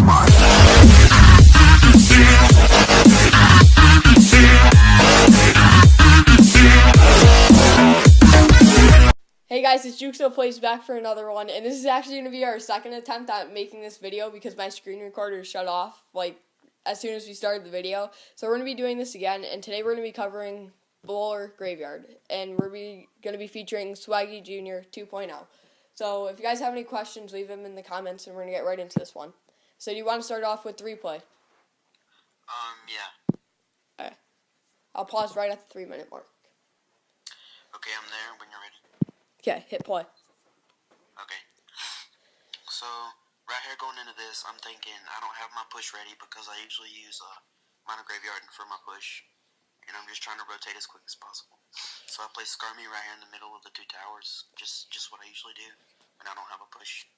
Hey guys, it's Jukso Plays back for another one, and this is actually going to be our second attempt at making this video because my screen recorder shut off, like, as soon as we started the video. So we're going to be doing this again, and today we're going to be covering Bowler Graveyard, and we're going to be featuring Swaggy Jr. 2.0. So if you guys have any questions, leave them in the comments, and we're going to get right into this one. So do you want to start off with the replay? Yeah. Okay. I'll pause right at the 3-minute mark. Okay, I'm there when you're ready. Okay, hit play. Okay. So, right here going into this, I'm thinking I don't have my push ready because I usually use Minor Graveyard for my push. And I'm just trying to rotate as quick as possible. So I place Skarmy right here in the middle of the two towers. Just what I usually do when I don't have a push.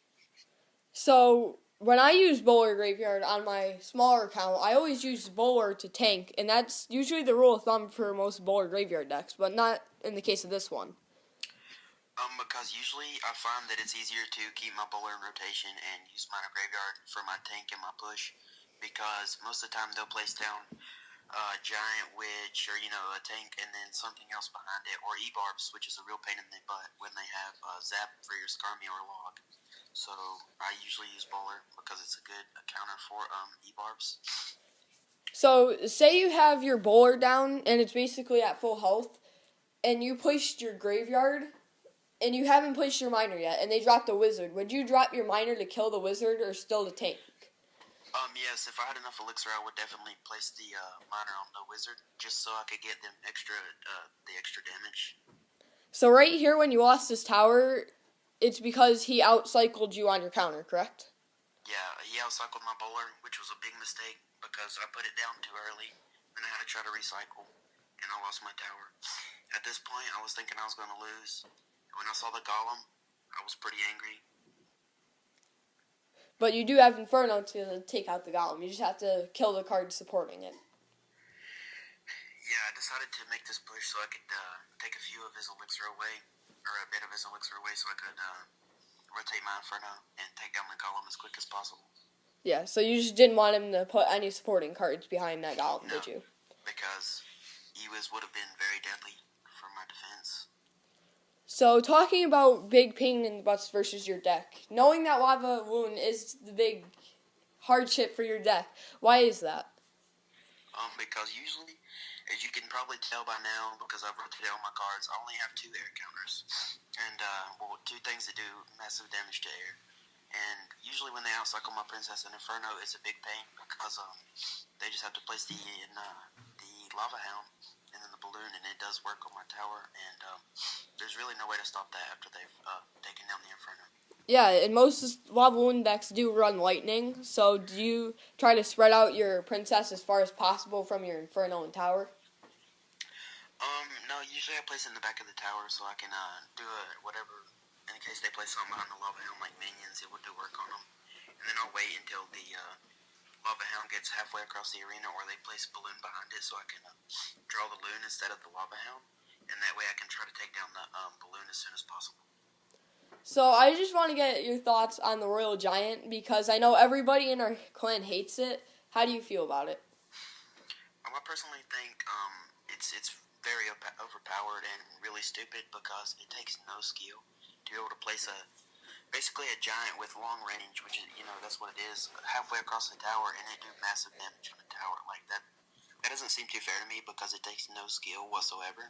So, when I use Bowler Graveyard on my smaller account, I always use Bowler to tank, and that's usually the rule of thumb for most Bowler Graveyard decks, but not in the case of this one. Because usually I find that it's easier to keep my bowler in rotation and use Minor Graveyard for my tank and my push, because most of the time they'll place down Giant Witch or, a tank and then something else behind it, or E-Barbs, which is a real pain in the butt when they have Zap for your Skarmy or Log. So I usually use bowler because it's a good counter for E-Barbs. So, say you have your Bowler down, and it's basically at full health, and you pushed your Graveyard, and you haven't pushed your Minor yet, and they dropped a Wizard. Would you drop your Minor to kill the Wizard or still to tank? Yes, if I had enough Elixir, I would definitely place the Minor on the Wizard, just so I could get them the extra damage. So right here, when you lost this tower, it's because he outcycled you on your counter, correct? Yeah, he outcycled my bowler, which was a big mistake because I put it down too early, and I had to try to recycle, and I lost my tower. At this point, I was thinking I was going to lose. When I saw the Golem, I was pretty angry. But you do have Inferno to take out the Golem. You just have to kill the card supporting it. Yeah, I decided to make this push so I could take a few of his Elixir away, or a bit of his Elixir away, so I could rotate my Inferno and take down the Golem as quick as possible. Yeah, so you just didn't want him to put any supporting cards behind that Golem, No, did you? Because Ewiz would have been very deadly for my defense. So, talking about big pain in the butts versus your deck, knowing that Lava Wound is the big hardship for your deck, why is that? Because usually, as you can probably tell by now, because I've rotated all my cards, I only have 2 air counters. And, 2 things that do massive damage to air. And usually when they outcycle my Princess and Inferno, it's a big pain because they just have to place the Lava Hound and then the Balloon, and it does work on my tower, and there's really no way to stop that after they've taken down the Inferno. Yeah, and most Lava Wound decks do run Lightning, so do you try to spread out your Princess as far as possible from your Inferno and tower? No, usually I place it in the back of the tower so I can do whatever, in case they place something behind the Lava Hound like minions, it would do work on them. And then I'll wait until the Lava Hound gets halfway across the arena, or they place Balloon behind it so I can draw the Loon instead of the Lava Hound. And that way I can try to take down the Balloon as soon as possible. So I just want to get your thoughts on the Royal Giant because I know everybody in our clan hates it. How do you feel about it? I personally think it's very overpowered and really stupid because it takes no skill to be able to place basically a giant with long range, which is, that's what it is, halfway across the tower, and it do massive damage on the tower. Like that doesn't seem too fair to me because it takes no skill whatsoever.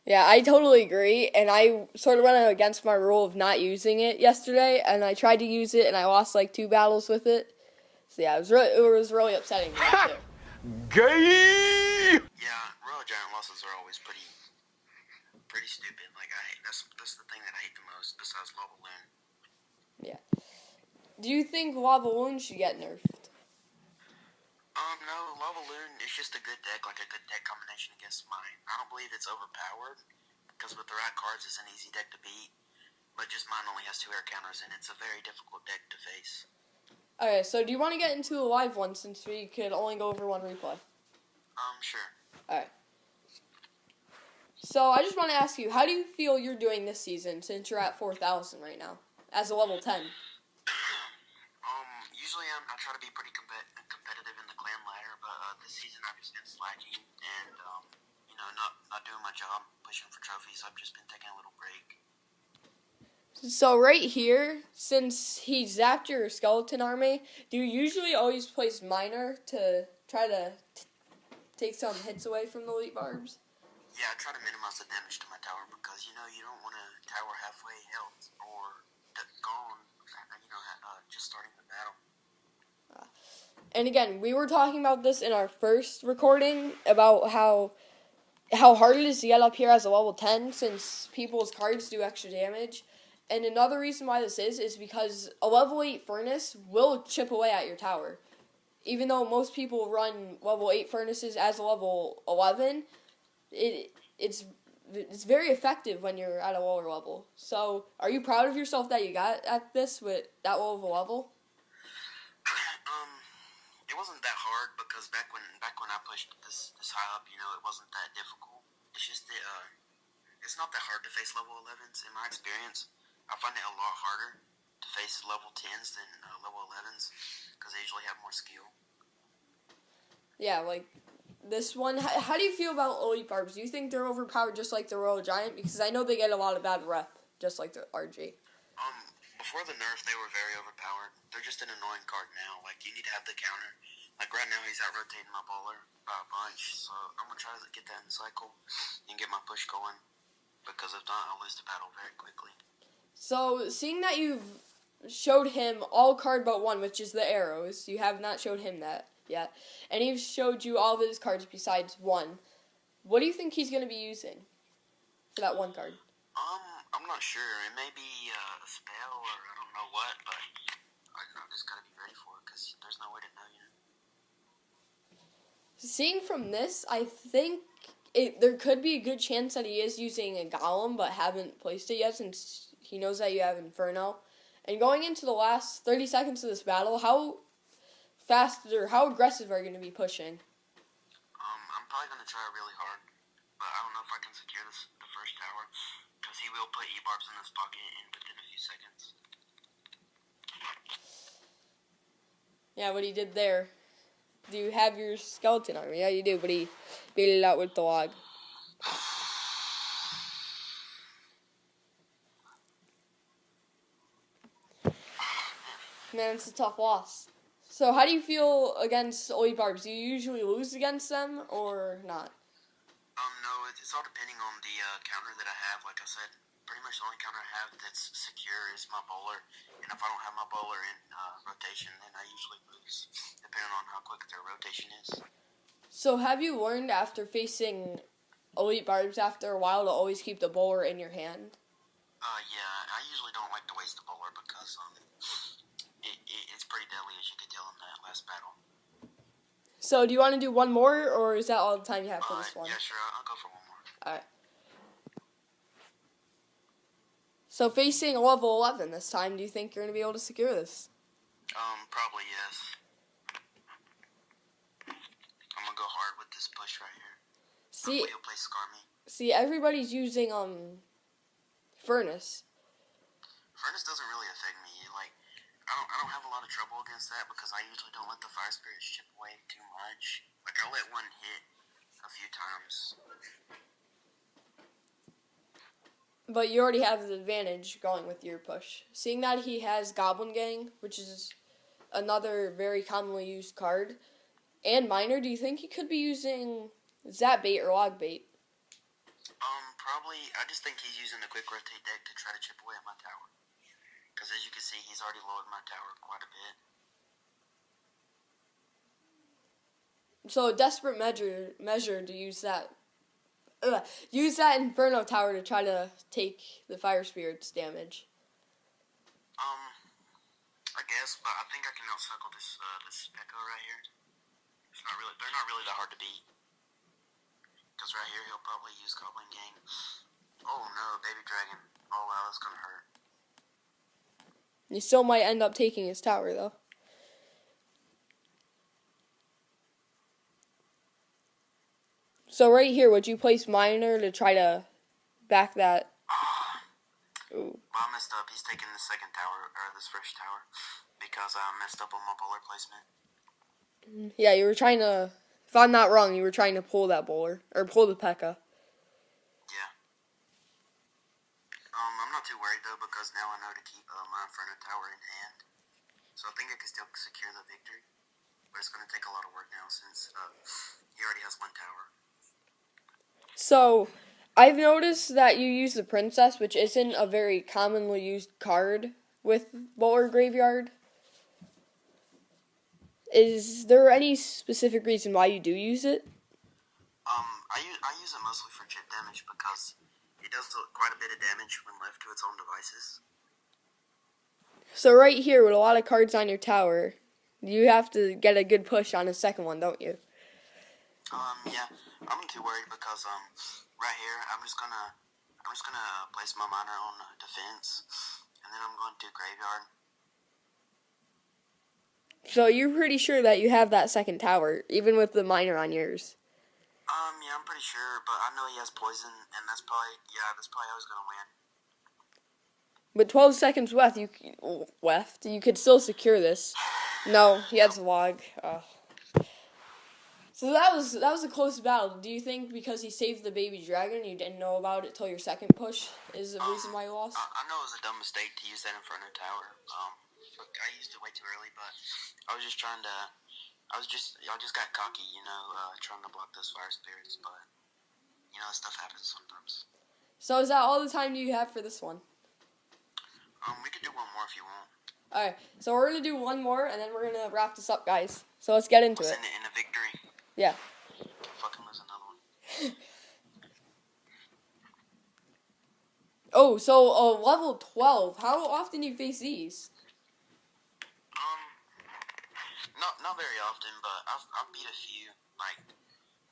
Yeah, I totally agree, and I sort of went against my rule of not using it yesterday, and I tried to use it, and I lost like 2 battles with it. So yeah, it was really upsetting me too. Gay! Yeah, Royal Giant losses are always pretty stupid. Like that's the thing that I hate the most besides Lava Loon. Yeah. Do you think Lava Loon should get nerfed? No, Lava Loon is just a good deck, like a good deck combination against mine. I don't believe it's overpowered, because with the right cards it's an easy deck to beat, but just mine only has 2 air counters, and it's a very difficult deck to face. Okay, so do you want to get into a live one since we could only go over one replay? Sure. Alright. So I just want to ask you, how do you feel you're doing this season since you're at 4,000 right now, as a level 10? Usually I try to be pretty competitive in the clan ladder, but this season I've just been slacking and not doing my job, pushing for trophies. So I've just been taking a little break. So right here, since he zapped your skeleton army, do you usually always place Miner to try to take some hits away from the elite barbs? Yeah, I try to minimize the damage to my tower because you don't want a tower halfway health or gone. Just starting the battle. And again, we were talking about this in our first recording about how hard it is to get up here as a level 10 since people's cards do extra damage. And another reason why this is because a level 8 furnace will chip away at your tower. Even though most people run level 8 furnaces as a level 11, it's very effective when you're at a lower level. So, are you proud of yourself that you got at this with that low of a level? It wasn't that hard because back when I pushed this high up, it wasn't that difficult. It's just that it's not that hard to face level 11s in my experience. I find it a lot harder to face level 10s than level 11s because they usually have more skill. Yeah, like this one. How do you feel about elite barbs? Do you think they're overpowered just like the Royal Giant? Because I know they get a lot of bad rep, just like the RG. Before the nerf, they were very overpowered. They're just an annoying card now. Like, you need to have the counter. Like, right now, he's out rotating my bowler by a bunch. So, I'm going to try to get that in the cycle and get my push going. Because if not, I'll lose the battle very quickly. So, seeing that you've showed him all card but one, which is the arrows, you have not showed him that yet. And he's showed you all of his cards besides one. What do you think he's going to be using for that one card? I'm not sure. It may be a spell or I don't know what, but I just gotta be ready for it because there's no way to know, Seeing from this, I think there could be a good chance that he is using a Golem, but haven't placed it yet since he knows that you have Inferno. And going into the last 30 seconds of this battle, how fast or how aggressive are you going to be pushing? I'm probably gonna try really hard, but I don't know if I can secure the first tower because he will put E-barbs in this pocket within a few seconds. Yeah, what he did there. Do you have your skeleton army? Yeah, you do, but he beat it out with the log. Man, it's a tough loss. So how do you feel against elite barbs? Do you usually lose against them or not? No, it's all depending on the counter that I have. Like I said, pretty much the only counter I have that's secure is my bowler. And if I don't have my bowler in rotation, then I usually lose, depending on how quick their rotation is. So have you learned after facing elite barbs after a while to always keep the bowler in your hand? Yeah, I usually don't like to waste the bowler because it's pretty deadly, as you could tell in that last battle. So do you want to do one more, or is that all the time you have for this one? Yeah, sure, I'll go for one more. Alright. So facing a level 11 this time, do you think you're going to be able to secure this? Probably yes. I'm going to go hard with this push right here. Hopefully he'll play Scar me. See, everybody's using, Furnace. Furnace doesn't really affect me. Like, I don't have a lot of trouble against that because I usually don't let the fire spirits chip away too much. Like, I'll let one hit a few times. But you already have the advantage going with your push. Seeing that he has Goblin Gang, which is another very commonly used card, and Miner, do you think he could be using Zap Bait or Log Bait? Probably, I just think he's using the quick rotate deck to try to chip away at my tower. Because as you can see, he's already lowered my tower quite a bit. So a desperate measure to use that Inferno Tower to try to take the Fire Spirit's damage. I guess, but I think I can outcycle this Echo right here. They're not really that hard to beat. Because right here, he'll probably use Goblin Gang. Oh no, Baby Dragon. Oh wow, that's gonna hurt. You still might end up taking his tower, though. So right here, would you place Miner to try to back that? Ooh. Well, I messed up. He's taking the second tower, or this first tower, because I messed up on my bowler placement. Yeah, you were trying to, if I'm not wrong, you were trying to pull that bowler, or pull the P.E.K.K.A. Yeah. I'm not too worried, though, because now I know to keep my Inferno tower in hand. So I think I can still secure the victory. But it's going to take a lot of work now, since he already has one tower. So, I've noticed that you use the Princess, which isn't a very commonly used card with Bowler Graveyard. Is there any specific reason why you do use it? I use it mostly for chip damage because it does quite a bit of damage when left to its own devices. So right here, with a lot of cards on your tower, you have to get a good push on the second one, don't you? Yeah, I'm not too worried because right here I'm just gonna place my miner on defense, and then I'm going to graveyard. So you're pretty sure that you have that second tower, even with the miner on yours. Yeah, I'm pretty sure, but I know he has poison, and that's probably how he's gonna win. With 12 seconds left, you could still secure this. No, he has a log. So that was a close battle. Do you think because he saved the baby dragon, you didn't know about it till your second push is the reason why you lost? I know it was a dumb mistake to use that Inferno tower. I used it way too early, but I was just trying to. I just got cocky, trying to block those fire spirits, but stuff happens sometimes. So is that all the time you have for this one? We could do one more if you want. Alright, so we're going to do one more, and then we're going to wrap this up, guys. So let's get into it. In the victory. Yeah. Fucking lose another one. Oh, so level 12. How often do you face these? Not very often, but I've beat a few. Like,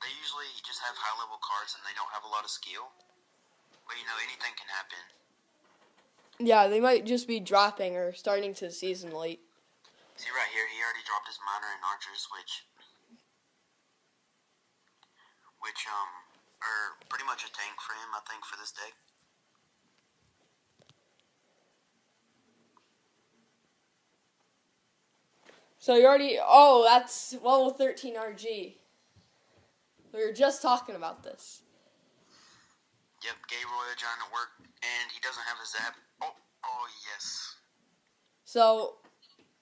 they usually just have high level cards and they don't have a lot of skill. But anything can happen. Yeah, they might just be dropping or starting to season late. See right here, he already dropped his miner and archers, which are pretty much a tank for him, I think, for this deck. So you already, oh, that's level 13 RG. We were just talking about this. Yep, gave Royal Giant at work, and he doesn't have a zap. Oh yes. So,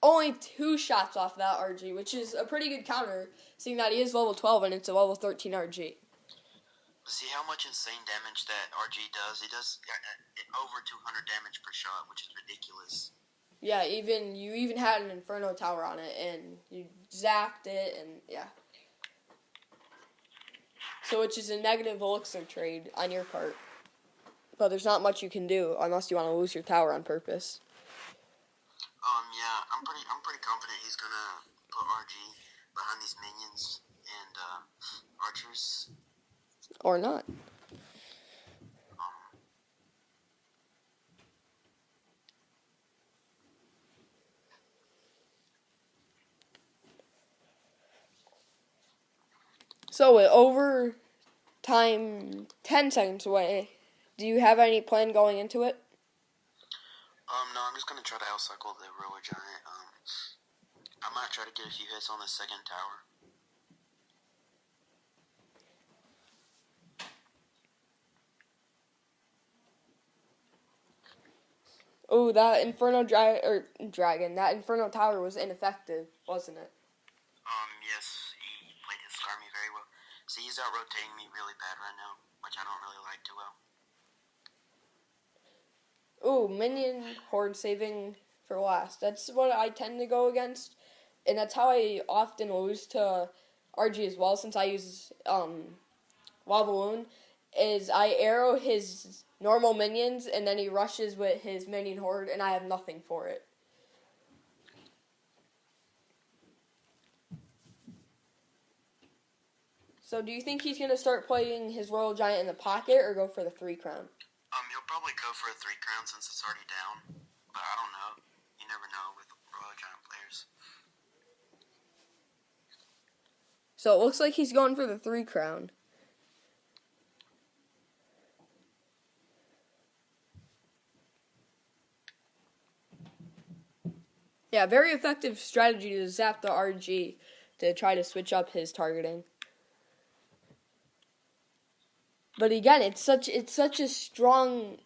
only 2 shots off that RG, which is a pretty good counter, seeing that he is level 12 and it's a level 13 RG. See how much insane damage that RG does? It does over 200 damage per shot, which is ridiculous. Yeah, you even had an Inferno Tower on it, and you zapped it, and yeah. So, which is a negative elixir trade on your part. But there's not much you can do unless you want to lose your tower on purpose. Yeah, I'm pretty confident he's gonna put RG behind these minions and archers. Or not. So, with over time 10 seconds away, do you have any plan going into it? No, I'm just gonna try to outcycle the Royal Giant. I might try to get a few hits on the second tower. Oh, that Dragon, that Inferno Tower was ineffective, wasn't it? Yes, he played his army very well. See, he's out rotating me really bad right now, which I don't really like too well. Ooh, minion horde saving for last. That's what I tend to go against, and that's how I often lose to RG as well. Since I use Lava Balloon, is I arrow his normal minions, and then he rushes with his minion horde, and I have nothing for it. So, do you think he's gonna start playing his Royal Giant in the pocket, or go for the 3 crown? He'll probably go for a 3 crown since it's already down, but I don't know. You never know with Royal Giant players. So it looks like he's going for the 3 crown. Yeah, very effective strategy to zap the RG to try to switch up his targeting. But again, it's such a strong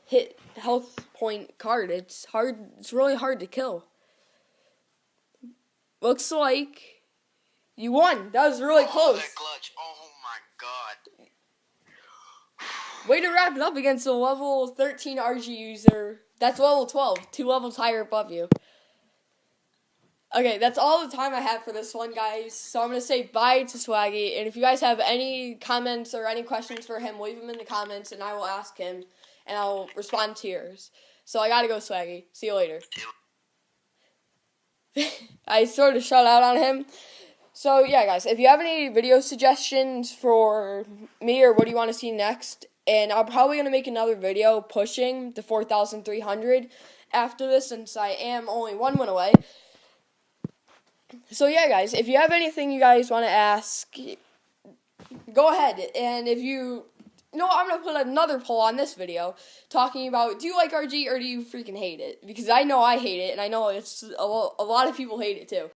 hit health point card. It's really hard to kill. Looks like you won. That was really close. That clutch. Oh my god. Way to wrap it up against a level 13 RG user. That's level 12, 2 levels higher above you. Okay, that's all the time I have for this one, guys. So I'm going to say bye to Swaggy. And if you guys have any comments or any questions for him, leave them in the comments, and I will ask him, and I'll respond to yours. So I got to go, Swaggy. See you later. I sort of shut out on him. So, yeah, guys, if you have any video suggestions for me or what do you want to see next, and I'm probably going to make another video pushing the 4,300 after this, since I am only 1 win away. So, yeah, guys, if you have anything you guys want to ask, go ahead. And if you know, I'm going to put another poll on this video talking about, do you like RG or do you freaking hate it? Because I know I hate it, and I know it's a lot of people hate it too.